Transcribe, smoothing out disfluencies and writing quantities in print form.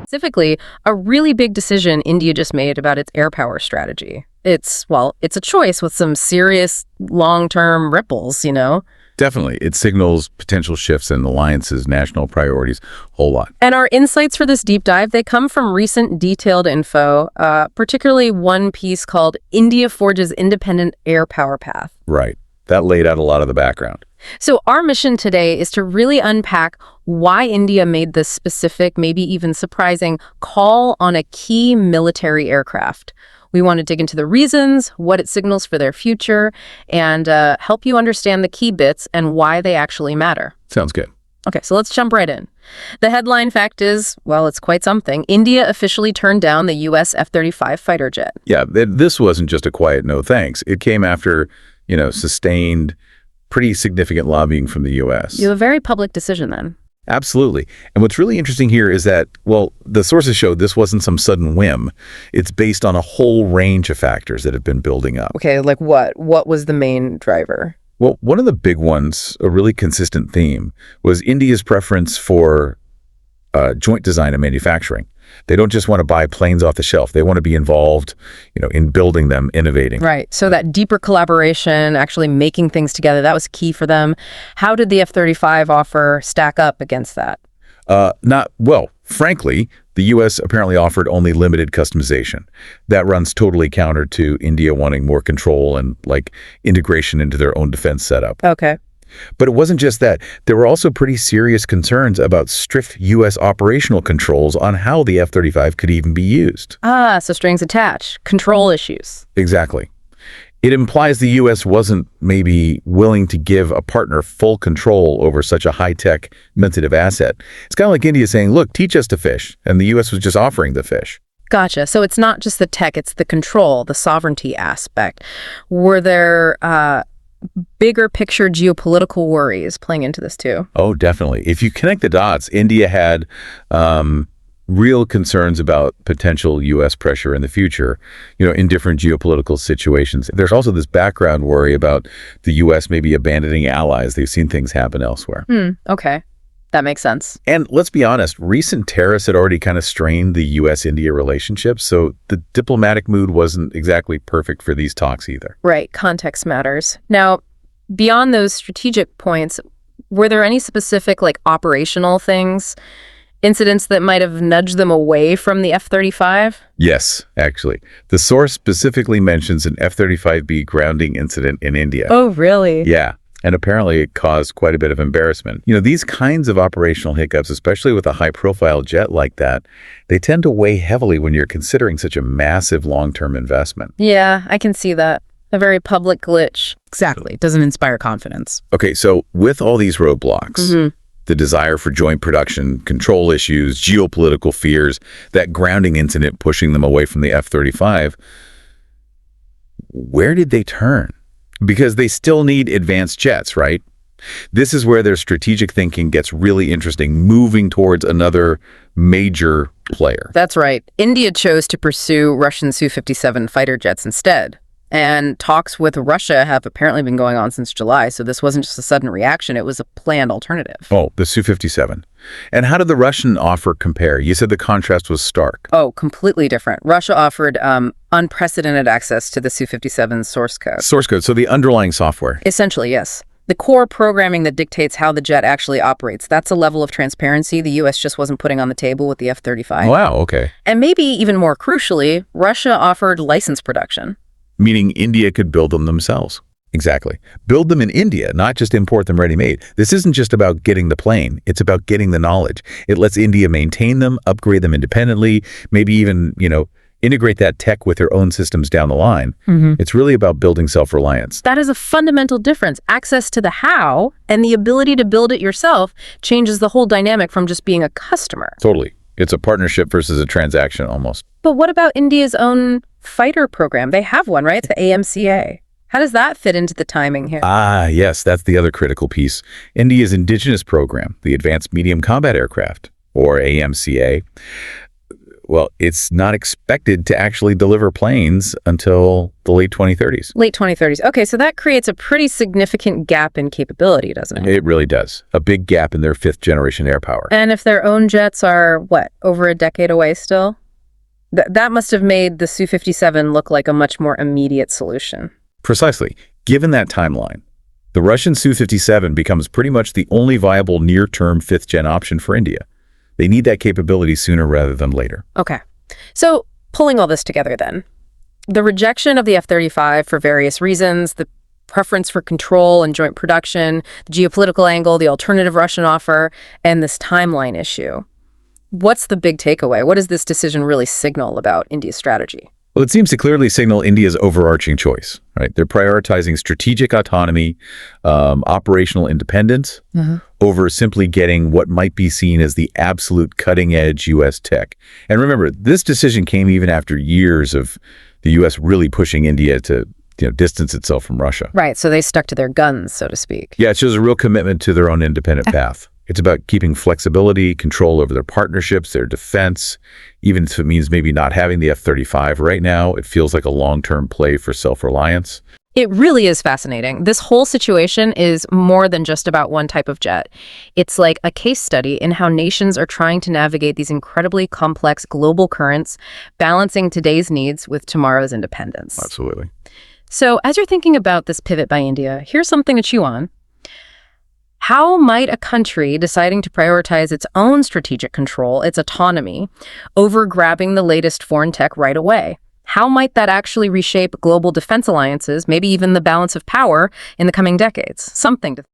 Specifically, a really big decision India just made about its air power strategy. It's a choice with some serious long-term ripples, you know? Definitely. It signals potential shifts in alliances, national priorities, whole lot. And our insights for this deep dive, they come from recent detailed info, particularly one piece called India Forges Independent Air Power Path. Right. That laid out a lot of the background. So our mission today is to really unpack why India made this specific, maybe even surprising, call on a key military aircraft. We want to dig into the reasons, what it signals for their future, and help you understand the key bits and why they actually matter. Sounds good. Okay, so let's jump right in. The headline fact is, well, it's quite something. India officially turned down the U.S. F-35 fighter jet. Yeah, this wasn't just a quiet no thanks. It came after, sustained, pretty significant lobbying from the U.S. You have a very public decision then. Absolutely. And what's really interesting here is that, well, the sources show this wasn't some sudden whim. It's based on a whole range of factors that have been building up. Okay, like what? What was the main driver? Well, one of the big ones, a really consistent theme, was India's preference for joint design and manufacturing. They don't just want to buy planes off the shelf. They want to be involved, in building them, innovating. Right. So that deeper collaboration, actually making things together, that was key for them. How did the F-35 offer stack up against that? Frankly, the U.S. apparently offered only limited customization. That runs totally counter to India wanting more control and, integration into their own defense setup. Okay. But it wasn't just that. There were also pretty serious concerns about strict U.S. operational controls on how the F-35 could even be used. So strings attached, control issues. Exactly. It implies the U.S. wasn't maybe willing to give a partner full control over such a high-tech, sensitive asset. It's kind of like India saying, look, teach us to fish, and the U.S. was just offering the fish. Gotcha. So it's not just the tech, it's the control, the sovereignty aspect. Were there bigger picture geopolitical worries playing into this too? Oh, definitely. If you connect the dots, India had real concerns about potential U.S. pressure in the future, in different geopolitical situations. There's also this background worry about the U.S. maybe abandoning allies. They've seen things happen elsewhere. Okay. That makes sense. And let's be honest, recent tariffs had already kind of strained the U.S.-India relationship, so the diplomatic mood wasn't exactly perfect for these talks either. Right. Context matters. Now, beyond those strategic points, were there any specific, operational things, incidents that might have nudged them away from the F-35? Yes, actually. The source specifically mentions an F-35B grounding incident in India. Oh, really? Yeah. And apparently it caused quite a bit of embarrassment. These kinds of operational hiccups, especially with a high-profile jet like that, they tend to weigh heavily when you're considering such a massive long-term investment. Yeah, I can see that. A very public glitch. Exactly. It doesn't inspire confidence. Okay, so with all these roadblocks, the desire for joint production, control issues, geopolitical fears, that grounding incident pushing them away from the F-35, where did they turn? Because they still need advanced jets, right? This is where their strategic thinking gets really interesting, moving towards another major player. That's right. India chose to pursue Russian Su-57 fighter jets instead. And talks with Russia have apparently been going on since July, so this wasn't just a sudden reaction, it was a planned alternative. Oh, the Su-57. And how did the Russian offer compare? You said the contrast was stark. Oh, completely different. Russia offered unprecedented access to the Su-57 source code. Source code, so the underlying software. Essentially, yes. The core programming that dictates how the jet actually operates. That's a level of transparency the U.S. just wasn't putting on the table with the F-35. Wow, okay. And maybe even more crucially, Russia offered license production. Meaning India could build them themselves. Exactly. Build them in India, not just import them ready-made. This isn't just about getting the plane. It's about getting the knowledge. It lets India maintain them, upgrade them independently, maybe even, integrate that tech with their own systems down the line. It's really about building self-reliance. That is a fundamental difference. Access to the how and the ability to build it yourself changes the whole dynamic from just being a customer. Totally. It's a partnership versus a transaction almost. But what about India's own fighter program? They have one, right? The AMCA. How does that fit into the timing here? Yes, that's the other critical piece. India's indigenous program, the Advanced Medium Combat Aircraft, or AMCA, Well, it's not expected to actually deliver planes until the late 2030s. Late 2030s. Okay, so that creates a pretty significant gap in capability, doesn't it? It really does. A big gap in their fifth-generation air power. And if their own jets are, what, over a decade away still? That must have made the Su-57 look like a much more immediate solution. Precisely. Given that timeline, the Russian Su-57 becomes pretty much the only viable near-term fifth-gen option for India. They need that capability sooner rather than later. Okay. So, pulling all this together then, the rejection of the F-35 for various reasons, the preference for control and joint production, the geopolitical angle, the alternative Russian offer, and this timeline issue. What's the big takeaway? What does this decision really signal about India's strategy? Well, it seems to clearly signal India's overarching choice, right? They're prioritizing strategic autonomy, operational independence, over simply getting what might be seen as the absolute cutting-edge U.S. tech. And remember, this decision came even after years of the U.S. really pushing India to distance itself from Russia. Right, so they stuck to their guns, so to speak. Yeah, it shows a real commitment to their own independent path. It's about keeping flexibility, control over their partnerships, their defense. Even if it means maybe not having the F-35 right now, it feels like a long-term play for self-reliance. It really is fascinating. This whole situation is more than just about one type of jet. It's like a case study in how nations are trying to navigate these incredibly complex global currents, balancing today's needs with tomorrow's independence. Absolutely. So as you're thinking about this pivot by India, here's something to chew on. How might a country deciding to prioritize its own strategic control, its autonomy, over grabbing the latest foreign tech right away? How might that actually reshape global defense alliances, maybe even the balance of power in the coming decades? Something to